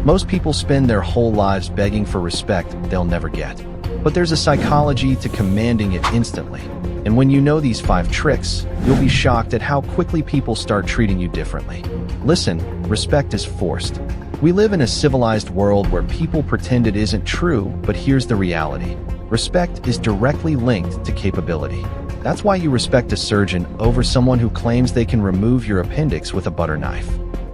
Most people spend their whole lives begging for respect they'll never get. But there's a psychology to commanding it instantly. And when you know these 5 tricks, you'll be shocked at how quickly people start treating you differently. Listen, respect is forced. We live in a civilized world where people pretend it isn't true, but here's the reality. Respect is directly linked to capability. That's why you respect a surgeon over someone who claims they can remove your appendix with a butter knife.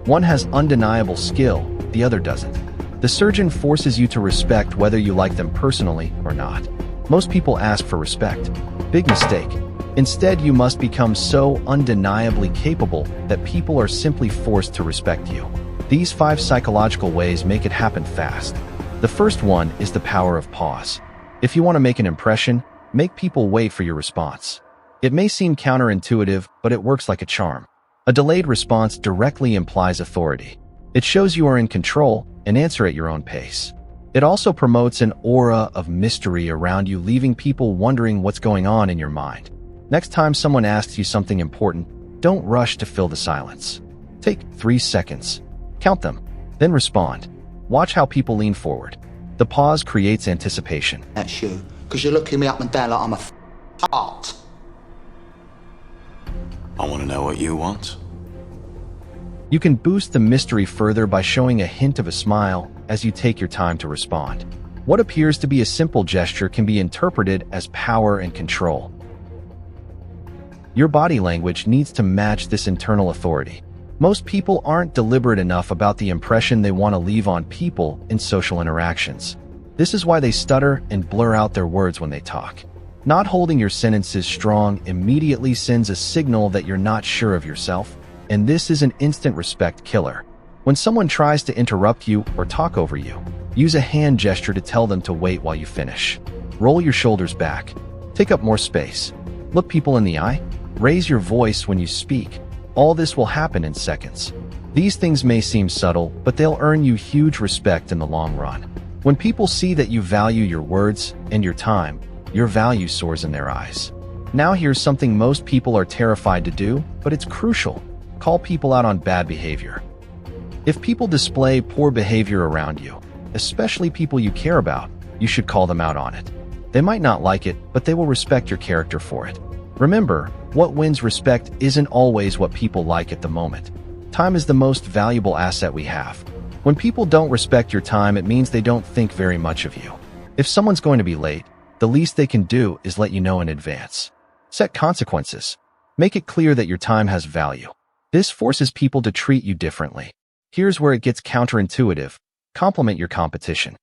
One has undeniable skill, the other doesn't. The surgeon forces you to respect whether you like them personally or not. Most people ask for respect. Big mistake. Instead, you must become so undeniably capable that people are simply forced to respect you. These 5 psychological ways make it happen fast. The first one is the power of pause. If you want to make an impression, make people wait for your response. It may seem counterintuitive, but it works like a charm. A delayed response directly implies authority. It shows you are in control and answer at your own pace. It also promotes an aura of mystery around you, leaving people wondering what's going on in your mind. Next time someone asks you something important, don't rush to fill the silence. Take 3 seconds. Count them. Then respond. Watch how people lean forward. The pause creates anticipation. That's you, because you're looking me up and down like I'm a tart. I want to know what you want. You can boost the mystery further by showing a hint of a smile as you take your time to respond. What appears to be a simple gesture can be interpreted as power and control. Your body language needs to match this internal authority. Most people aren't deliberate enough about the impression they want to leave on people in social interactions. This is why they stutter and blur out their words when they talk. Not holding your sentences strong immediately sends a signal that you're not sure of yourself, and this is an instant respect killer. When someone tries to interrupt you or talk over you, use a hand gesture to tell them to wait while you finish. Roll your shoulders back. Take up more space. Look people in the eye. Raise your voice when you speak. All this will happen in seconds. These things may seem subtle, but they'll earn you huge respect in the long run. When people see that you value your words and your time, your value soars in their eyes. Now here's something most people are terrified to do, but it's crucial. Call people out on bad behavior. If people display poor behavior around you, especially people you care about, you should call them out on it. They might not like it, but they will respect your character for it. Remember, what wins respect isn't always what people like at the moment. Time is the most valuable asset we have. When people don't respect your time, it means they don't think very much of you. If someone's going to be late, the least they can do is let you know in advance. Set consequences. Make it clear that your time has value. This forces people to treat you differently. Here's where it gets counterintuitive. Compliment your competition.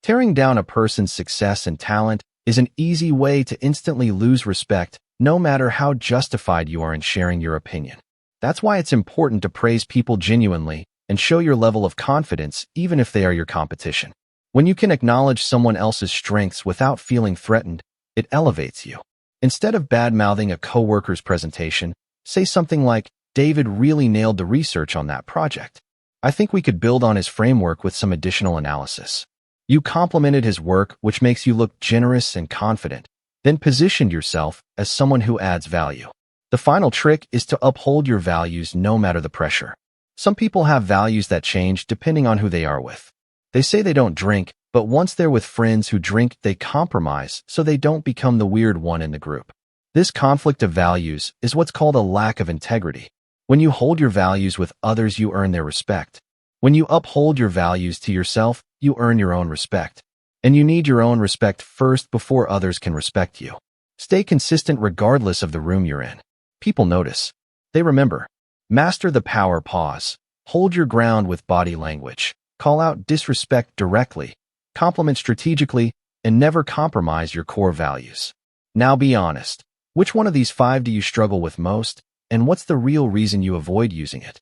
Tearing down a person's success and talent is an easy way to instantly lose respect, no matter how justified you are in sharing your opinion. That's why it's important to praise people genuinely and show your level of confidence even if they are your competition. When you can acknowledge someone else's strengths without feeling threatened, it elevates you. Instead of bad-mouthing a coworker's presentation, say something like, "David really nailed the research on that project. I think we could build on his framework with some additional analysis." You complimented his work, which makes you look generous and confident, then positioned yourself as someone who adds value. The final trick is to uphold your values no matter the pressure. Some people have values that change depending on who they are with. They say they don't drink, but once they're with friends who drink, they compromise so they don't become the weird one in the group. This conflict of values is what's called a lack of integrity. When you hold your values with others, you earn their respect. When you uphold your values to yourself, you earn your own respect. And you need your own respect first before others can respect you. Stay consistent regardless of the room you're in. People notice. They remember. Master the power pause. Hold your ground with body language. Call out disrespect directly. Compliment strategically, and never compromise your core values. Now be honest. Which one of these 5 do you struggle with most, and what's the real reason you avoid using it?